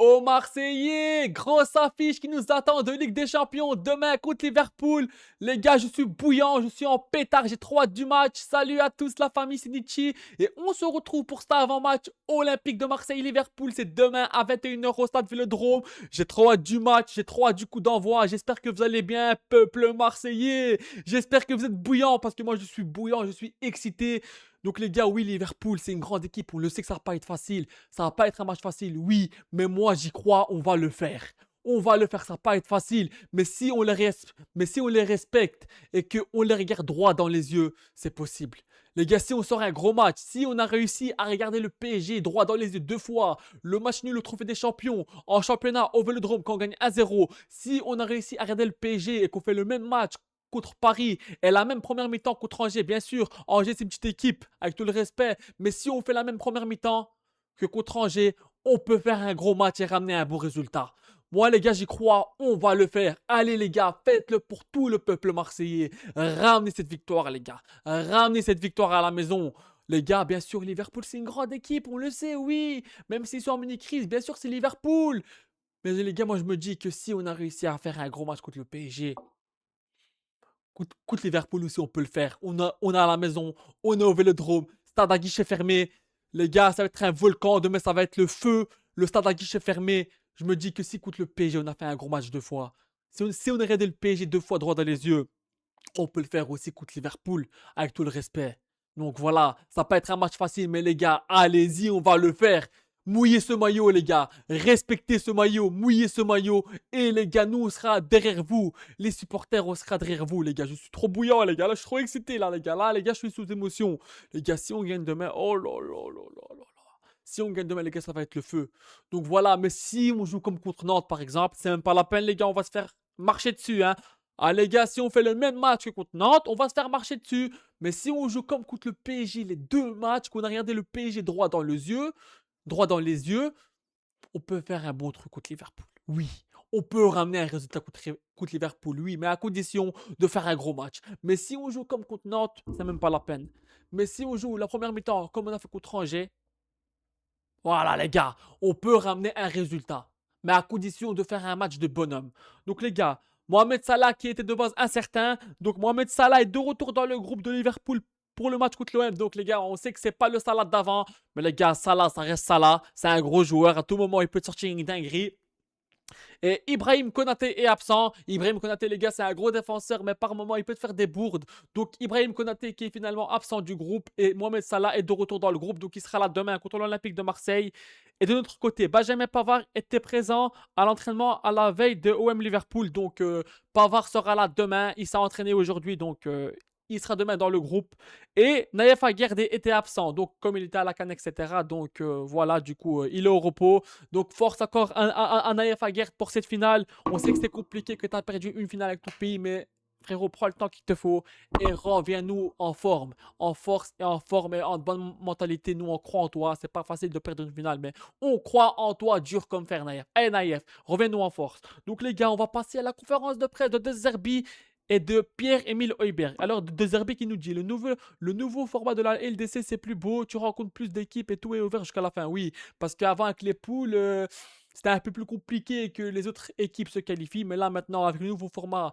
Aux Marseillais, grosse affiche qui nous attend de Ligue des Champions demain contre Liverpool. Les gars, je suis bouillant, je suis en pétard, j'ai trop hâte du match. Salut à tous la famille, c'est Nietzsche. Et on se retrouve pour cet avant-match olympique de Marseille-Liverpool. C'est demain à 21 h au stade Vélodrome. J'ai trop hâte du match, j'ai trop hâte du coup d'envoi. J'espère que vous allez bien, peuple marseillais. J'espère que vous êtes bouillant parce que moi je suis bouillant, je suis excité. Donc les gars, oui, Liverpool, c'est une grande équipe. On le sait que ça va pas être facile. Ça va pas être un match facile, oui. Mais moi, j'y crois, on va le faire. On va le faire, ça va pas être facile. Mais si on les respecte et qu'on les regarde droit dans les yeux, c'est possible. Les gars, si on sort un gros match, si on a réussi à regarder le PSG droit dans les yeux 2 fois, le match nul au Trophée des Champions, en championnat au Vélodrome quand on gagne 1-0, si on a réussi à regarder le PSG et qu'on fait le même match contre Paris et la même première mi-temps contre Angers, bien sûr, Angers c'est une petite équipe, avec tout le respect, mais si on fait la même première mi-temps que contre Angers, on peut faire un gros match et ramener un bon résultat. Moi les gars, j'y crois, on va le faire. Allez les gars, faites-le pour tout le peuple marseillais. Ramenez cette victoire les gars. Ramenez cette victoire à la maison. Les gars, bien sûr, Liverpool c'est une grande équipe, on le sait, oui. Même s'ils sont en mini-crise, bien sûr c'est Liverpool. Mais les gars, moi je me dis que si on a réussi à faire un gros match contre le PSG, contre Liverpool aussi, on peut le faire. On a à la maison, on est au Vélodrome, stade à guichet fermé. Les gars, ça va être un volcan. Demain, ça va être le feu. Le stade à guichet fermé. Je me dis que si contre le PSG, on a fait un gros match 2 fois. Si on a regardé le PSG 2 fois droit dans les yeux, on peut le faire aussi contre Liverpool, avec tout le respect. Donc voilà, ça va pas être un match facile, mais les gars, allez-y, on va le faire. Mouillez ce maillot, les gars. Respectez ce maillot, mouillez ce maillot. Et les gars, nous, on sera derrière vous. Les supporters, on sera derrière vous, les gars. Je suis trop bouillant, les gars. Là, je suis trop excité, là, les gars. Là, les gars, je suis sous émotion. Les gars, si on gagne demain, oh là là là là là là. Si on gagne demain, les gars, ça va être le feu. Donc voilà, mais si on joue comme contre Nantes, par exemple, c'est même pas la peine, les gars, on va se faire marcher dessus, hein. Ah les gars, si on fait le même match que contre Nantes, on va se faire marcher dessus. Mais si on joue comme contre le PSG, les 2 matchs, qu'on a regardé le PSG droit dans les yeux, on peut faire un bon truc contre Liverpool. Oui, on peut ramener un résultat contre Liverpool, oui, mais à condition de faire un gros match. Mais si on joue comme contre Nantes, c'est même pas la peine. Mais si on joue la première mi-temps comme on a fait contre Angers, voilà les gars, on peut ramener un résultat. Mais à condition de faire un match de bonhomme. Donc les gars, Mohamed Salah qui était de base incertain. Donc Mohamed Salah est de retour dans le groupe de Liverpool pour le match contre l'OM. Donc les gars, on sait que c'est pas le Salah d'avant. Mais les gars, Salah, ça reste Salah. C'est un gros joueur. À tout moment, il peut te sortir une dinguerie. Et Ibrahim Konaté est absent. Ibrahim Konaté, les gars, c'est un gros défenseur, mais par moment, il peut te faire des bourdes. Donc, Ibrahim Konaté qui est finalement absent du groupe et Mohamed Salah est de retour dans le groupe. Donc, il sera là demain contre l'Olympique de Marseille. Et de notre côté, Benjamin Pavard était présent à l'entraînement à la veille de OM Liverpool. Donc, Pavard sera là demain. Il s'est entraîné aujourd'hui. Donc, il sera demain dans le groupe. Et Naïef Aguerd était absent. Donc, comme il était à la canne, etc. Donc, voilà, du coup, il est au repos. Donc, force encore un Naïef Aguerd pour cette finale. On sait que c'est compliqué, que tu as perdu une finale avec ton pays, mais frérot, prends le temps qu'il te faut et reviens-nous en forme, en force et en forme et en bonne mentalité. Nous, on croit en toi. C'est pas facile de perdre une finale, mais on croit en toi, dur comme fer, Naïef. Hey, Naïef, reviens-nous en force. Donc, les gars, on va passer à la conférence de presse de Deserbi et de Pierre-Émile Heuberg. Alors, De Zerbi qui nous dit le nouveau format de la LDC, c'est plus beau, tu rencontres plus d'équipes et tout est ouvert jusqu'à la fin. Oui, parce qu'avant, avec les poules, c'était un peu plus compliqué que les autres équipes se qualifient. Mais là, maintenant, avec le nouveau format,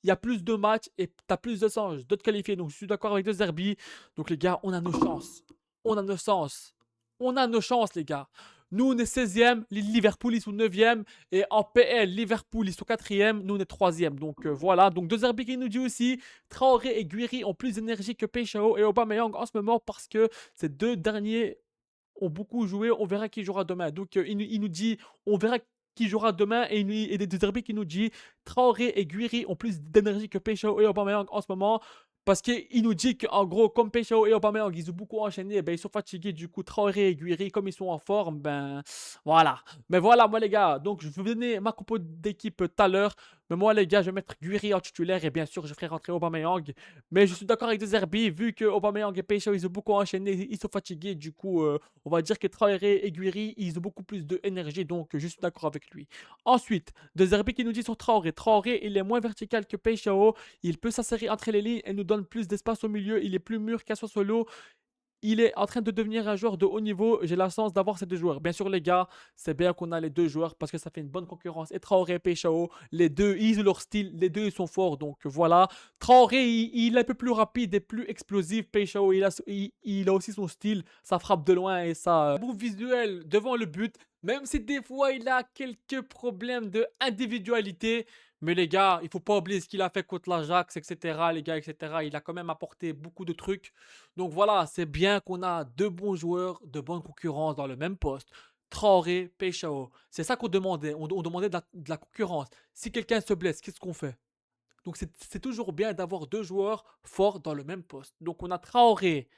il y a plus de matchs et tu as plus de chances de te qualifier. Donc, je suis d'accord avec De Zerbi. Donc, les gars, on a nos chances. On a nos chances. On a nos chances, les gars. Nous, on est 16e, Liverpool, ils sont 9e. Et en PL, Liverpool, ils sont 4e, nous, on est 3e. Donc voilà. Donc, De Zerbi qui nous dit aussi Traoré et Guiri ont plus d'énergie que Peixao et Aubameyang en ce moment parce que ces deux derniers ont beaucoup joué. On verra qui jouera demain. Donc, il nous dit on verra qui jouera demain. Et De Zerbi qui nous dit Traoré et Guiri ont plus d'énergie que Peixao et Aubameyang en ce moment. Parce qu'il nous dit qu'en gros, comme Peixao et Aubameyang, ils ont beaucoup enchaîné, ben, ils sont fatigués. Du coup, Traoré et Guiri, comme ils sont en forme, ben voilà. Mais voilà, moi les gars, donc je vais vous donner ma compo d'équipe tout à l'heure. Mais moi les gars, je vais mettre Guiri en titulaire et bien sûr, je ferai rentrer Aubameyang. Mais je suis d'accord avec Zerbi, vu que Aubameyang et Peixao, ils ont beaucoup enchaîné, ils sont fatigués. Du coup, on va dire que Traoré et Guiri, ils ont beaucoup plus d'énergie. Donc, je suis d'accord avec lui. Ensuite, De Zerbi qui nous dit sur Traoré. Traoré, il est moins vertical que Peixao. Il peut s'insérer entre les lignes et nous donne plus d'espace au milieu. Il est plus mûr qu'un solo. il est en train de devenir un joueur de haut niveau. J'ai la chance d'avoir ces deux joueurs. Bien sûr, les gars, c'est bien qu'on a les deux joueurs parce que ça fait une bonne concurrence. Et Traoré et Peixao, les deux, ils ont leur style. Les deux, ils sont forts. Donc voilà. Traoré, il est un peu plus rapide et plus explosif. Peixao, il a aussi son style. Ça frappe de loin et ça. Bon visuel devant le but. Même si des fois, il a quelques problèmes de individualité. Mais les gars, il faut pas oublier ce qu'il a fait contre l'Ajax, etc. Les gars, etc. Il a quand même apporté beaucoup de trucs. Donc voilà, c'est bien qu'on a deux bons joueurs de bonne concurrence dans le même poste. Traoré, Peixao. C'est ça qu'on demandait. On demandait de la concurrence. Si quelqu'un se blesse, qu'est-ce qu'on fait? Donc c'est toujours bien d'avoir deux joueurs forts dans le même poste. Donc on a Traoré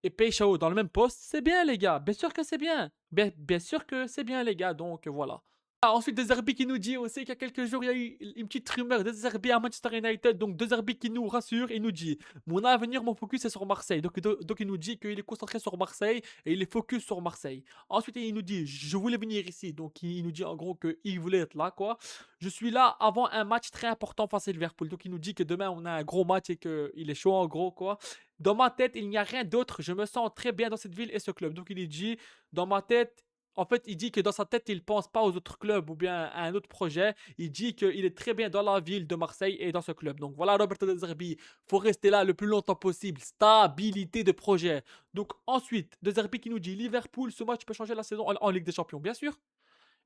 et Peixao dans le même poste. C'est bien les gars. Bien sûr que c'est bien. Bien sûr que c'est bien les gars. Donc voilà. Ah, ensuite, De Zerbi qui nous dit, on sait qu'il y a quelques jours, il y a eu une petite rumeur de Zerbi à Manchester United. Donc, De Zerbi qui nous rassure, il nous dit, mon avenir, mon focus est sur Marseille. Donc il nous dit qu'il est concentré sur Marseille et il est focus sur Marseille. Ensuite, il nous dit, je voulais venir ici. Donc, il nous dit en gros qu'il voulait être là, quoi. Je suis là avant un match très important face à Liverpool. Donc, il nous dit que demain, on a un gros match et qu'il est chaud, en gros, quoi. Dans ma tête, il n'y a rien d'autre. Je me sens très bien dans cette ville et ce club. Donc, il nous dit, dans ma tête, en fait, il dit que dans sa tête, il ne pense pas aux autres clubs ou bien à un autre projet. Il dit qu'il est très bien dans la ville de Marseille et dans ce club. Donc voilà, Roberto De Zerbi, il faut rester là le plus longtemps possible. Stabilité de projet. Donc ensuite, De Zerbi qui nous dit Liverpool, ce match peut changer la saison en Ligue des Champions. Bien sûr.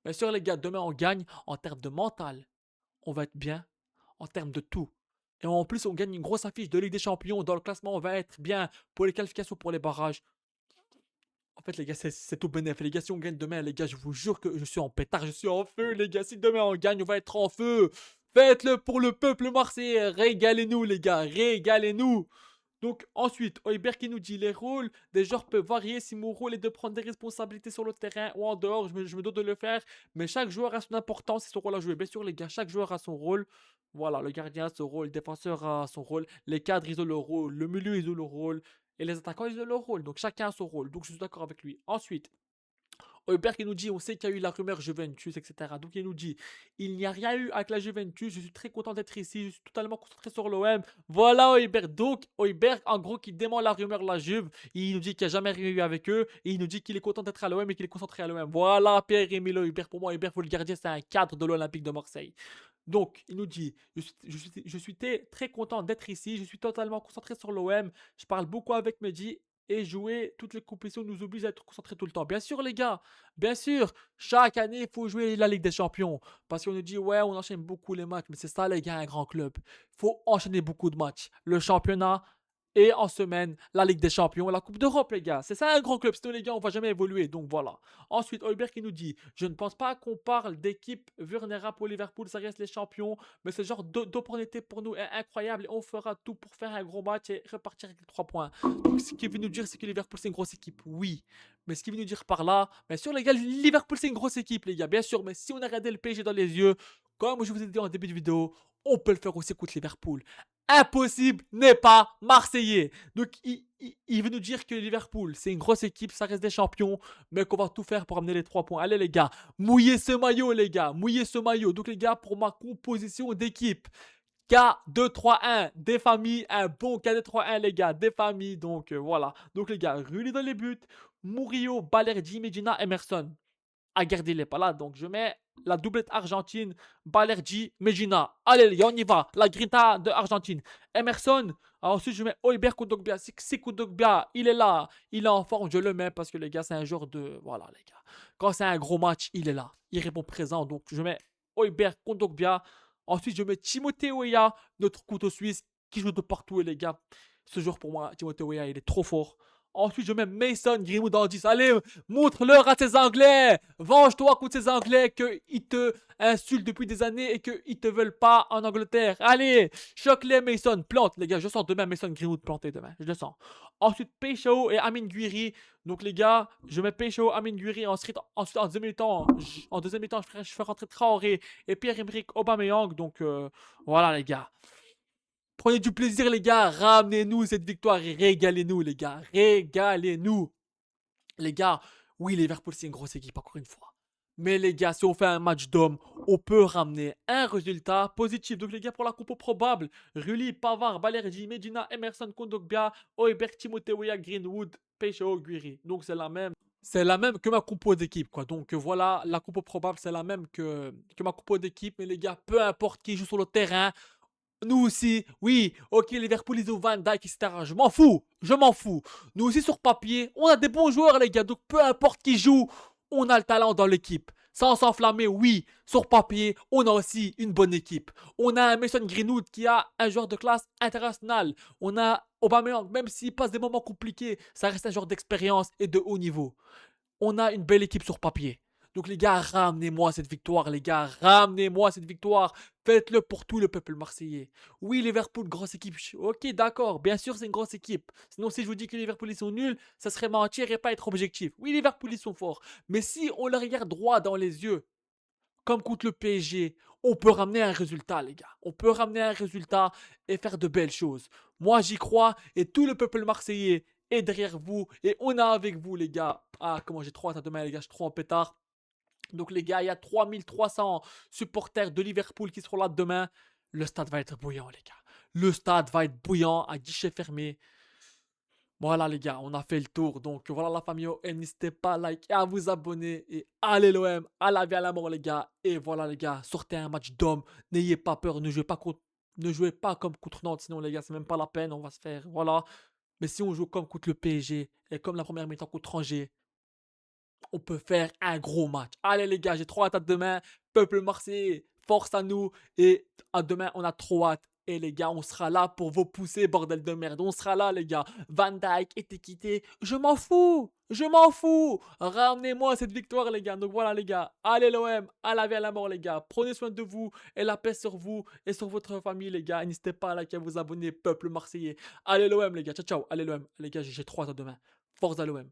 Bien sûr, les gars, demain on gagne en termes de mental. On va être bien en termes de tout. Et en plus, on gagne une grosse affiche de Ligue des Champions. Dans le classement, on va être bien pour les qualifications pour les barrages. En fait, les gars, c'est tout bénef. Les gars, si on gagne demain, les gars, je vous jure que je suis en pétard, je suis en feu, les gars. Si demain on gagne, on va être en feu. Faites-le pour le peuple marseillais. Régalez-nous, les gars. Régalez-nous. Donc, ensuite, Oiber qui nous dit les rôles des joueurs peuvent varier. Si mon rôle est de prendre des responsabilités sur le terrain ou en dehors, je me dois de le faire. Mais chaque joueur a son importance et son rôle à jouer. Bien sûr, les gars, chaque joueur a son rôle. Voilà, le gardien a son rôle, le défenseur a son rôle, les cadres, ils ont leur rôle, le milieu, ils ont leur rôle. Et les attaquants, ils ont leur rôle. Donc chacun a son rôle. Donc je suis d'accord avec lui. Ensuite, Heuberg, il nous dit, on sait qu'il y a eu la rumeur Juventus, etc. Donc il nous dit, il n'y a rien eu avec la Juventus. Je suis très content d'être ici. Je suis totalement concentré sur l'OM. Voilà Heuberg. Donc Heuberg, en gros, qui dément la rumeur de la Juve. Il nous dit qu'il n'y a jamais rien eu avec eux. Et il nous dit qu'il est content d'être à l'OM et qu'il est concentré à l'OM. Voilà Pierre-Emile Heuberg. Pour moi, Heuberg, faut le garder. C'est un cadre de l'Olympique de Marseille. Donc, il nous dit, je suis très content d'être ici, je suis totalement concentré sur l'OM, je parle beaucoup avec Mehdi et jouer toutes les compétitions nous oblige à être concentré tout le temps. Bien sûr, les gars, bien sûr, chaque année, il faut jouer la Ligue des Champions. Parce qu'on nous dit, ouais, on enchaîne beaucoup les matchs, mais c'est ça, les gars, un grand club. Il faut enchaîner beaucoup de matchs. Le championnat, et en semaine, la Ligue des Champions, la Coupe d'Europe, les gars. C'est ça un grand club. Sinon, les gars, on va jamais évoluer. Donc voilà. Ensuite, Heuberg qui nous dit je ne pense pas qu'on parle d'équipe vulnérable pour Liverpool. Ça reste les champions. Mais ce genre d'opportunité pour nous est incroyable. Et on fera tout pour faire un gros match et repartir avec les 3 points. Donc, ce qu'il veut nous dire, c'est que Liverpool, c'est une grosse équipe. Oui. Mais ce qu'il veut nous dire par là, bien sûr, les gars, Liverpool, c'est une grosse équipe, les gars. Bien sûr. Mais si on a regardé le PSG dans les yeux, comme je vous ai dit en début de vidéo, on peut le faire aussi contre Liverpool. Impossible n'est pas marseillais. Donc il veut nous dire que Liverpool, c'est une grosse équipe, ça reste des champions, mais qu'on va tout faire pour amener les 3 points. Allez les gars, mouillez ce maillot les gars, mouillez ce maillot. Donc les gars, pour ma composition d'équipe, K2-3-1, des familles, un bon K2-3-1 les gars, des familles. Donc voilà. Donc les gars, Rulli dans les buts, Murillo, Balerdi, Medina, Emerson. Aguerd il est pas là, donc je mets la doublette Argentine, Balerdi, Medina. Allez les gars, on y va. La grinta de Argentine. Emerson. Ensuite, je mets Heuberg Kondogbia. Si Kondogbia, il est là, il est en forme, je le mets parce que les gars, c'est un genre de... Voilà les gars. Quand c'est un gros match, il est là. Il répond présent, donc je mets Heuberg Kondogbia. Ensuite, je mets Timothée Weah, notre couteau suisse, qui joue de partout, les gars. Ce jour pour moi, Timothée Weah, il est trop fort. Ensuite, je mets Mason Greenwood en 10. Allez, montre-leur à ces Anglais. Venge-toi contre ces Anglais qu'ils te insultent depuis des années et qu'ils ne te veulent pas en Angleterre. Allez, choque-les Mason. Plante, les gars. Je sens demain Mason Greenwood planté demain. Je le sens. Ensuite, Peixao et Amin Guiri. Donc, les gars, je mets Peixao, Amin Guiri. Ensuite en deuxième mi-temps, je fais rentrer Traoré et Pierre-Emerick Aubameyang. Donc, voilà, les gars. Prenez du plaisir, les gars. Ramenez-nous cette victoire et régalez-nous, les gars. Régalez-nous. Les gars, oui, Liverpool, c'est une grosse équipe, encore une fois. Mais les gars, si on fait un match d'hommes, on peut ramener un résultat positif. Donc les gars, pour la compo probable, Rulli, Pavard, Balerdi, Medina, Emerson, Kondogbia, Højbjerg, Timothée Weah, Greenwood, Peixao, Guiri. Donc c'est la même que ma compo d'équipe, quoi. Donc voilà, la compo probable, c'est la même que ma compo d'équipe. Mais les gars, peu importe qui joue sur le terrain, nous aussi, oui, ok, Liverpool, ils ont Van Dijk, etc. Je m'en fous, je m'en fous. Nous aussi, sur papier, on a des bons joueurs, les gars. Donc, peu importe qui joue, on a le talent dans l'équipe. Sans s'enflammer, oui, sur papier, on a aussi une bonne équipe. On a un Mason Greenwood qui a un joueur de classe internationale. On a Aubameyang, même s'il passe des moments compliqués, ça reste un joueur d'expérience et de haut niveau. On a une belle équipe sur papier. Donc les gars, ramenez-moi cette victoire, les gars, ramenez-moi cette victoire. Faites-le pour tout le peuple marseillais. Oui, Liverpool, grosse équipe. Ok, d'accord, bien sûr, c'est une grosse équipe. Sinon, si je vous dis que Liverpool, ils sont nuls, ça serait mentir et pas être objectif. Oui, Liverpool, ils sont forts. Mais si on le regarde droit dans les yeux, comme contre le PSG, on peut ramener un résultat, les gars. On peut ramener un résultat et faire de belles choses. Moi, j'y crois et tout le peuple marseillais est derrière vous et on est avec vous, les gars. Ah, comment j'ai trop hâte à demain, les gars, je suis trop en pétard. Donc, les gars, il y a 3300 supporters de Liverpool qui seront là demain. Le stade va être bouillant, les gars. Le stade va être bouillant à guichet fermé. Voilà les gars, on a fait le tour. Donc voilà la famille, et n'hésitez pas à liker, à vous abonner et allez l'OM, à la vie à la mort les gars. Et voilà les gars, sortez un match d'homme, n'ayez pas peur, ne jouez pas comme contre Nantes, sinon les gars c'est même pas la peine, on va se faire, voilà. Mais si on joue comme contre le PSG et comme la première mi-temps contre Angers, on peut faire un gros match. Allez les gars, j'ai trop hâte à demain. Peuple marseillais, force à nous. Et à demain, on a trop hâte. Et les gars, on sera là pour vos poussées, bordel de merde. On sera là, les gars. Van Dijk est quitté. Je m'en fous. Je m'en fous. Ramenez-moi cette victoire, les gars. Donc voilà, les gars. Allez l'OM, à la vie à la mort, les gars. Prenez soin de vous et la paix sur vous et sur votre famille, les gars. Et n'hésitez pas à liker, à vous abonner, peuple marseillais. Allez l'OM, les gars. Ciao, ciao. Allez l'OM. Les gars, j'ai trop hâte à demain. Force à l'OM.